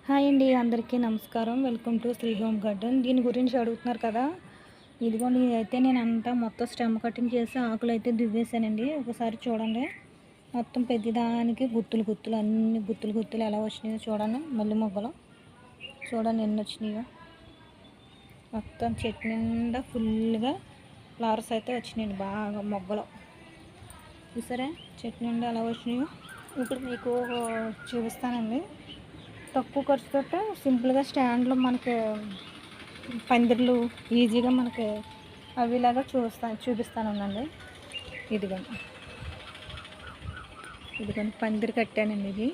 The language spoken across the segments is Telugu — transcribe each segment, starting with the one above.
హాయ్ అండి, అందరికీ నమస్కారం. Welcome to Shri home garden. దీని గురించి అడుగుతున్నారు కదా. ఇదిగోండి, ఇదైతే నేను అంతా మొత్తం స్టెమ్ కటింగ్ చేసి ఆకులు అయితే దువ్వేసానండి. ఒకసారి చూడండి, మొత్తం ప్రతిదానికి గుత్తులు గుత్తులు, అన్ని గుత్తులు గుత్తులు ఎలా వచ్చినాయో చూడండి. మళ్ళీ మొగ్గలు చూడండి ఎన్ని వచ్చినాయో. మొత్తం చెట్టు నిండా ఫుల్గా ఫ్లవర్స్ అయితే వచ్చినాయండి, బాగా మొగ్గలు. చూసారా చెట్టు నిండా ఎలా వచ్చినాయో. ఇప్పుడు మీకు చూపిస్తానండి. తక్కువ ఖర్చుతో సింపుల్గా స్టాండ్లో మనకి పందిర్లు ఈజీగా మనకి అవిలాగా చూపిస్తాను ఉండండి. ఇదిగోండి పందిరి కట్టానండి. ఇది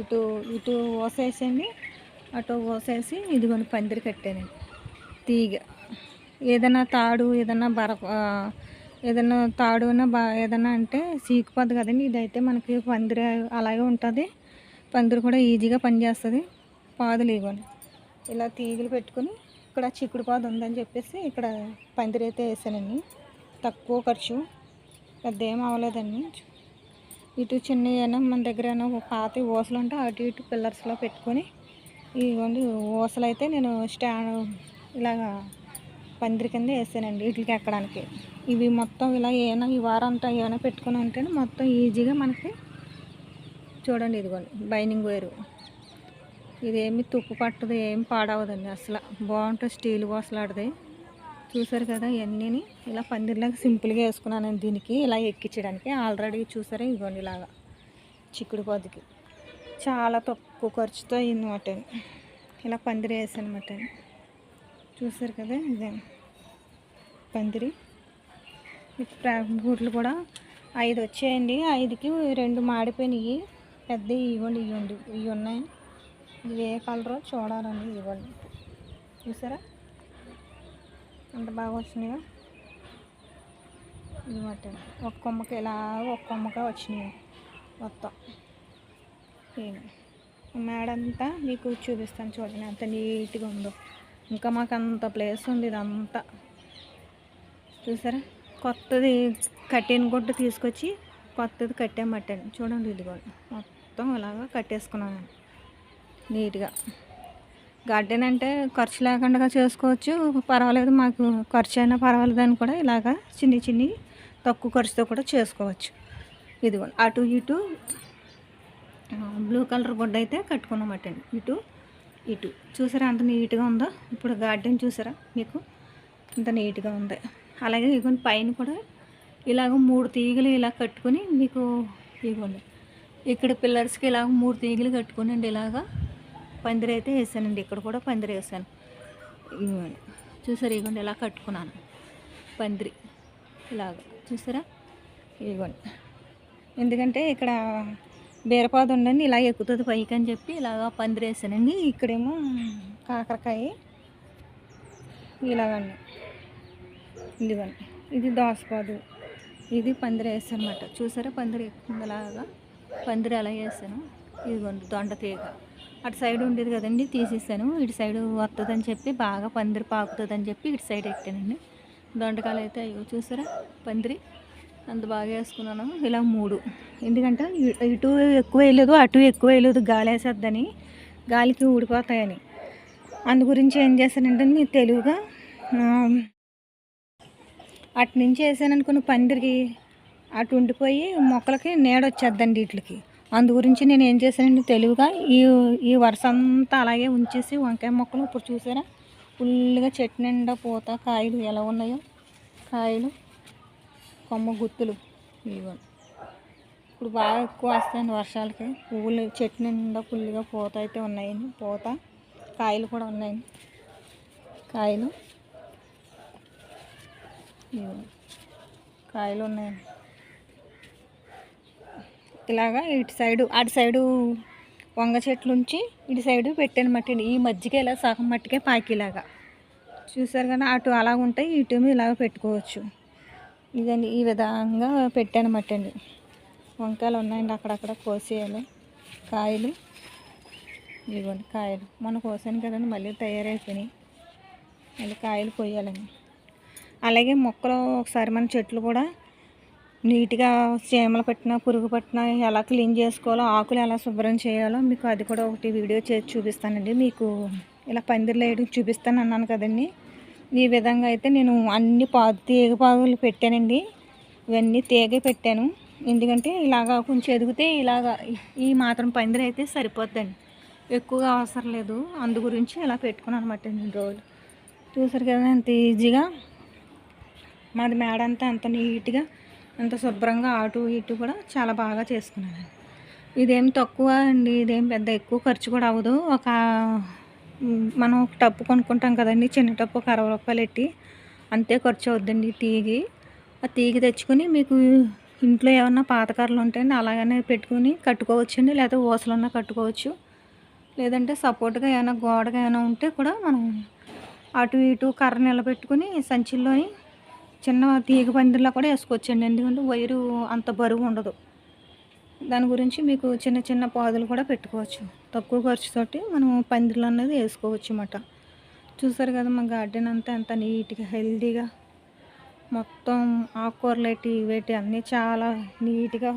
ఇటు ఇటు ఓసేసండి, అటు ఓసేసి ఇదిగోండి పందిరి కట్టానండి. తీగ ఏదైనా తాడు, ఏదైనా ఏదైనా తాడు ఏదైనా అంటే సీకిపోద్ది కదండి. ఇదైతే మనకి పందిరి అలాగే ఉంటుంది. పందిరి కూడా ఈజీగా పనిచేస్తుంది. పాదులు ఇవ్వండి, ఇలా తీగలు పెట్టుకుని ఇక్కడ చిక్కుడు పాదు ఉందని చెప్పేసి ఇక్కడ పందిరి అయితే వేసానండి. తక్కువ ఖర్చు, పెద్ద ఏం అవ్వలేదండి. ఇటు చిన్న అయినా మన దగ్గర పాత ఊసలు ఉంటే అటు ఇటు పిల్లర్స్లో పెట్టుకొని ఇవ్వండి. ఊసలు అయితే నేను ఇలాగా పందిరి కింద వేసానండి వీటికి ఎక్కడానికి. ఇవి మొత్తం ఇలా ఏమైనా ఈ వారంతా ఏమైనా పెట్టుకుని ఉంటేనే మొత్తం ఈజీగా మనకి చూడండి. ఇదిగోండి బైనింగ్ వైరు, ఇదేమి తుప్పు పట్టదు, ఏం పాడవదండి అసలు. బాగుంటుంది, స్టీల్ వాసలాడుతుంది. చూసారు కదా ఇవన్నీ ఇలా పందిరిలాగా సింపుల్గా వేసుకున్నాను దీనికి ఇలా ఎక్కించడానికి. ఆల్రెడీ చూసారా ఇదిగోండి ఇలాగా చిక్కుడు పొద్దుకి చాలా తక్కువ ఖర్చుతో అయిందన్నమాట. ఇలా పందిరి వేసాను అనమాట. చూసారు కదా ఇదే పందిరి. గూట్లు కూడా 5 వచ్చాయండి. 5కి 2 మాడిపోయినాయి. పెద్ద ఇవ్వండి ఇవి ఉన్నాయి. ఇవి ఏ కలరో చూడాలండి. ఇవ్వండి, చూసారా అంత బాగా వచ్చినాయో. ఇవ్వట ఒక కొమ్మకి ఇలా ఒక కొమ్మగా వచ్చినాయి మొత్తం. మేడంతా మీకు చూపిస్తాను చూడండి ఎంత నీట్గా ఉందో. ఇంకా మాకు అంత ప్లేస్ ఉంది ఇదంతా. చూసారా కొత్తది కట్టిన గుడ్డ తీసుకొచ్చి కొత్తది కట్టామట్టండి. చూడండి ఇదిగోండి మొత్తం ఇలాగా కట్టేసుకున్నాను నీట్గా. గార్డెన్ అంటే ఖర్చు లేకుండా చేసుకోవచ్చు, పర్వాలేదు. మాకు ఖర్చు అయినా పర్వాలేదు అని కూడా ఇలాగా చిన్ని తక్కువ ఖర్చుతో కూడా చేసుకోవచ్చు. ఇదిగోండి అటు ఇటు బ్లూ కలర్ గుడ్డ అయితే కట్టుకున్నామట్టండి. ఇటు చూసారా అంత నీట్గా ఉందో. ఇప్పుడు గార్డెన్ చూసారా మీకు అంత నీట్గా ఉంది. అలాగే ఇదిగోండి పైన కూడా ఇలాగ 3 తీగలు ఇలా కట్టుకొని మీకు ఇవ్వండి. ఇక్కడ పిల్లర్స్కి ఇలాగ 3 తీగలు కట్టుకోనండి. ఇలాగా పందిరి అయితే వేసానండి. ఇక్కడ కూడా పందిరి వేసాను. ఇవ్వండి చూసారా, ఇవ్వండి ఇలా కట్టుకున్నాను పందిరి ఇలాగ. చూసారా ఇవ్వండి, ఎందుకంటే ఇక్కడ బీరపాదు ఉండండి ఇలా ఎక్కుతుంది పైకి అని చెప్పి ఇలాగ పందిరి వేసానండి. ఇక్కడేమో కాకరకాయ ఇలాగండి. ఇదిగోండి ఇది దోసపాదు, ఇది పందిరి వేసాను అనమాట. చూసారా పందిరి ఎక్కుందిలాగా. పందిరి అలా వేసాను. ఇదిగోండి దొండ తీగ అటు సైడ్ ఉండేది కదండి, తీసేసాను. ఇటు సైడ్ వస్తుందని చెప్పి బాగా పందిరి పాకుతుందని చెప్పి ఇటు సైడ్ ఎక్కానండి. దొండకాయలు అయితే అయ్యో చూసారా పందిరి అంత బాగా వేసుకున్నాను. ఇలా 3, ఎందుకంటే ఇటు ఎక్కువ వేయలేదు అటు ఎక్కువ వేయలేదు, గాలి వేసేద్దని, గాలికి ఊడిపోతాయని. అందు గురించి ఏం చేశానంటే నేను తెలివిగా అటు నుంచి వేసాను అనుకున్న పందిరికి అటు ఉండిపోయి మొక్కలకి నీడ వచ్చేద్దండి వీటికి. అందు గురించి నేను ఏం చేశానండి తెలివిగా ఈ వరుస అంతా అలాగే ఉంచేసి వంకాయ మొక్కలు ఇప్పుడు చూసారా ఫుల్గా చెట్టు నిండా పూత కాయలు ఎలా ఉన్నాయో. కాయలు కొమ్మ గుత్తులు ఇవ్వండి. ఇప్పుడు బాగా ఎక్కువ వస్తాయండి వర్షాలకి. పువ్వులు చెట్టు నిండా ఫుల్గా పూత అయితే ఉన్నాయండి. పూత కాయలు కూడా ఉన్నాయండి. కాయలు కాయలు ఉన్నాయండి. ఇలాగా ఇటు సైడు అటు సైడు వంగ చెట్లు ఉంచి ఇటు సైడు పెట్టాను మట్టి. ఈ మధ్యకి ఇలా సగం మట్టికే పాకిలాగా చూసారు కదా. అటు అలా ఉంటాయి, ఇటు ఇలాగ పెట్టుకోవచ్చు. ఇదండి ఈ విధంగా పెట్టాను మట్టండి. వంకాయలు ఉన్నాయండి అక్కడక్కడ కోసేయాలి. కాయలు ఇవ్వండి, కాయలు మొన్న కోసాను కదండి మళ్ళీ తయారైపోయినాయి. మళ్ళీ కాయలు కొయ్యాలండి. అలాగే మొక్కలు ఒకసారి మన చెట్లు కూడా నీట్గా చీమలు పట్టినా పురుగు పట్టినా ఎలా క్లీన్ చేసుకోవాలో, ఆకులు ఎలా శుభ్రం చేయాలో మీకు అది కూడా ఒకటి వీడియో చేసి చూపిస్తానండి. మీకు ఇలా పందిర్లు వేయడం చూపిస్తాను అన్నాను కదండి. ఈ విధంగా అయితే నేను అన్ని తీగ పాదులు పెట్టానండి. ఇవన్నీ తీగ పెట్టాను. ఎందుకంటే ఇలాగా కొంచెం ఎదిగితే ఇలాగా ఈ మాత్రం పందిరి అయితే సరిపోద్దండి, ఎక్కువగా అవసరం లేదు. అందు గురించి ఇలా పెట్టుకున్నాను అనమాట. నేను రోజు చూసారు కదా ఎంత ఈజీగా మాది మేడ అంతా అంత నీట్గా అంత శుభ్రంగా అటు ఇటు కూడా చాలా బాగా చేసుకున్నాను. ఇదేం తక్కువ అండి, ఇదేం పెద్ద ఎక్కువ ఖర్చు కూడా అవ్వదు. మనం ఒక టప్పు కొనుక్కుంటాం కదండి, చిన్న టప్పు ఒక 60 రూపాయలు పెట్టి అంతే ఖర్చు అవుద్దండి. ఆ తీగ తెచ్చుకొని మీకు ఇంట్లో ఏమన్నా పాతకర్రలు ఉంటాయండి అలాగనే పెట్టుకుని కట్టుకోవచ్చండి, లేకపోతే ఊసలున్నా కట్టుకోవచ్చు. లేదంటే సపోర్ట్గా ఏమైనా గోడగా ఏమైనా ఉంటే కూడా మనం అటు ఇటు కర్ర నిలబెట్టుకుని సంచిల్లోని చిన్న తీగ పందిరిలా కూడా వేసుకోవచ్చండి. ఎందుకంటే వైరు అంత బరువు ఉండదు. దాని గురించి మీకు చిన్న చిన్న పాదులు కూడా పెట్టుకోవచ్చు. తక్కువ ఖర్చుతోటి మనం పందిర్లు అనేది వేసుకోవచ్చు అన్నమాట. చూసారు కదా మా గార్డెన్ అంతా ఎంత నీట్గా హెల్తీగా మొత్తం ఆకుకూరలు వేటి అన్నీ చాలా నీట్గా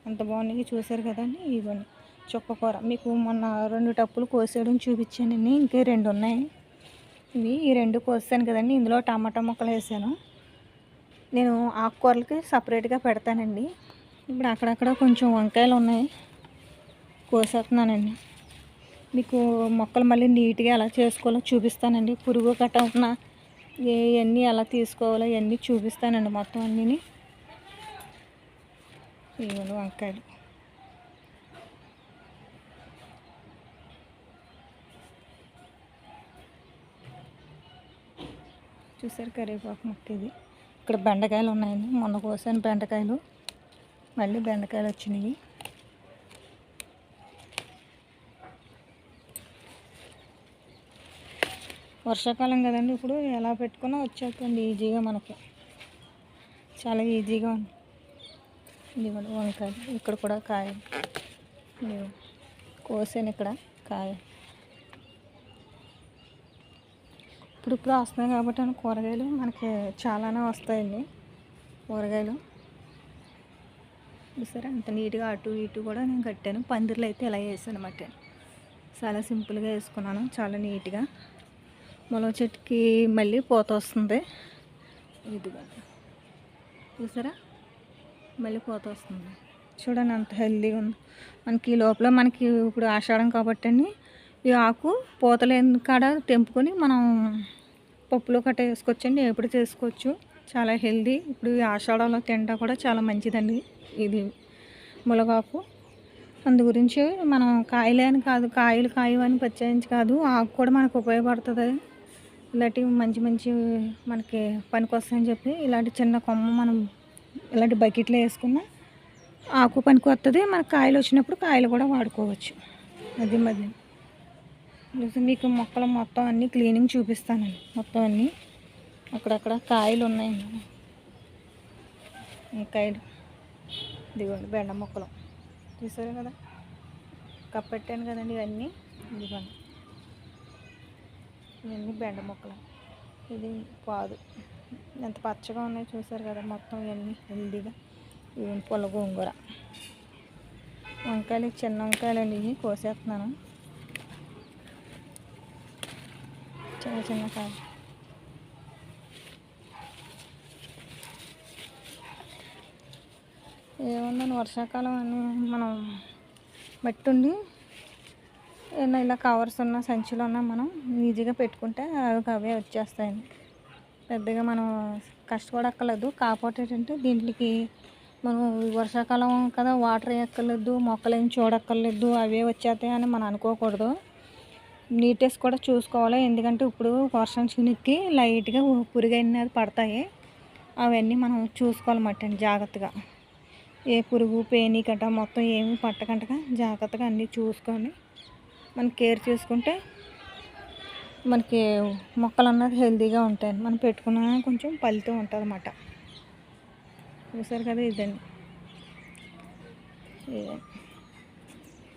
అంత బాగున్నాయి. చూసారు కదండి. ఇవన్నీ చుక్కకూర మీకు మొన్న 2 టప్పులు కోసేయడం చూపించానండి, ఇంకే 2 ఉన్నాయి. ఈ 2 కోసాను కదండి. ఇందులో టమాటా ముక్కలు వేసాను. నేను ఆకుకూరలకి సపరేట్గా పెడతానండి. ఇప్పుడు అక్కడక్కడ కొంచెం వంకాయలు ఉన్నాయి, కోసేస్తున్నానండి. మీకు మొక్కలు మళ్ళీ నీట్గా ఎలా చేసుకోవాలో చూపిస్తానండి. పురుగు కట్ట ఉన్న ఇవన్నీ ఎలా తీసుకోవాలో ఇవన్నీ చూపిస్తానండి. మొత్తం అన్నీ ఇవ్వండి వంకాయలు. చూసారు కరివేపాకు మొక్క ఇది. ఇక్కడ బెండకాయలు ఉన్నాయండి, మొన్న కోసాను బెండకాయలు, మళ్ళీ బెండకాయలు వచ్చినాయి. వర్షాకాలం కదండి, ఇప్పుడు ఎలా పెట్టుకున్నా వచ్చేస్తుంది ఈజీగా, మనకి చాలా ఈజీగా ఉంది. ఇది కూడా వంకాయలు, ఇక్కడ కూడా కాయ కోసాను, ఇక్కడ కాయ. ఇప్పుడు వస్తున్నాయి కాబట్టి కూరగాయలు మనకి చాలానే వస్తాయండి. కూరగాయలు చూసారా అంత నీట్గా అటు ఇటు కూడా నేను కట్టాను. పందిర్లు అయితే ఇలా వేసాను అన్నమాట. చాలా సింపుల్గా వేసుకున్నాను, చాలా నీట్గా. మొలక చెట్టుకి మళ్ళీ పూత వస్తుంది. ఇదిగా చూసారా మళ్ళీ పూత వస్తుంది. చూడండి అంత హెల్తీగా ఉంది. మనకి లోపల మనకి ఇప్పుడు ఆషాఢం కాబట్టి అండి, ఈ ఆకు పూతలేని కాడ తెంపుకొని మనం పప్పులో కట్ట వేసుకోవచ్చండి, ఎప్పుడు చేసుకోవచ్చు. చాలా హెల్తీ. ఇప్పుడు ఈ ఆషాఢంలో తింటా కూడా చాలా మంచిదండి ఇది మునగాకు. అందు గురించి మనం కాయలే అని కాదు, కాయలు కాయవని పచ్చాయించి కాదు, ఆకు కూడా మనకు ఉపయోగపడుతుంది. ఇలాంటివి మంచి మంచి మనకి పనికి వస్తాయని చెప్పి ఇలాంటి చిన్న కొమ్మ మనం ఇలాంటి బకెట్లో వేసుకున్న ఆకు పనికి వస్తుంది. మనకు కాయలు వచ్చినప్పుడు కాయలు కూడా వాడుకోవచ్చు. అది మధ్య మీకు మొక్కలు మొత్తం అన్నీ క్లీనింగ్ చూపిస్తానండి. మొత్తం అన్నీ అక్కడక్కడ కాయలు ఉన్నాయండి, కాయలు. ఇదిగోండి బెండ మొక్కలు చూసారు కదా, కప్పెట్టాను కదండి. ఇవన్నీ ఇదిగోండి, ఇవన్నీ బెండ మొక్కలు. ఇది పాదు ఎంత పచ్చగా ఉన్నాయి చూసారు కదా. మొత్తం ఇవన్నీ హెల్దీగా. ఇవన్నీ పుల్ల గోంగూర, వంకాయలు చిన్న వంకాయలు అండి, ఇవి కోసేస్తున్నాను. చిన్న చిన్న కాయ. ఏముందని వర్షాకాలం అని మనం మట్టి ఉండి ఏమైనా ఇలా కవర్స్ ఉన్న సంచులు ఉన్నా మనం ఈజీగా పెట్టుకుంటే అవే వచ్చేస్తాయండి. పెద్దగా మనం కష్టపడక్కర్లేదు. కాకపోతే ఏంటంటే దీంట్లోకి మనం వర్షాకాలం కదా, వాటర్ వేయక్కర్లేదు, మొక్కలు ఏం చూడక్కర్లేదు, అవే వచ్చేస్తాయి అని మనం అనుకోకూడదు. నీట్నెస్ కూడా చూసుకోవాలి. ఎందుకంటే ఇప్పుడు వర్షం చినుక్కి లైట్గా పురుగు అనేది పడతాయి. అవన్నీ మనం చూసుకోవాలన్నమాట జాగ్రత్తగా. ఏ పురుగు పేని గట్ట మొత్తం ఏమి పట్టకంటగా జాగ్రత్తగా అన్నీ చూసుకొని మనం కేర్ చేసుకుంటే మనకి మొక్కలు అన్నది హెల్తీగా ఉంటాయి. మనం పెట్టుకున్న కొంచెం ఫలితం ఉంటుంది అన్నమాట. చూసారు కదా, ఇదండి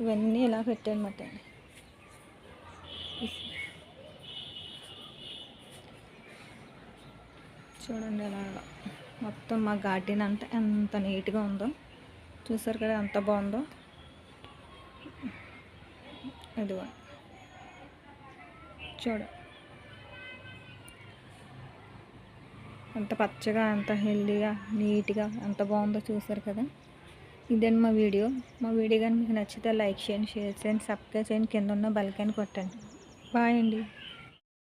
ఇవన్నీ ఇలా పెట్టానమాట. చూడండి అలాగా మొత్తం మా గార్డెన్ అంతా ఎంత నీట్గా ఉందో చూసారు కదా, ఎంత బాగుందో. ఇదిగో చూడ ఎంత పచ్చగా, ఎంత హెల్దీగా, నీట్గా ఎంత బాగుందో చూసారు కదా. ఇదండి మా వీడియో కానీ మీకు నచ్చితే లైక్ చేయండి, షేర్ చేయండి, సబ్స్క్రైబ్ చేయండి, కింద ఉన్న బెల్ ఐకాన్ కొట్టండి. బాయ్ అండి.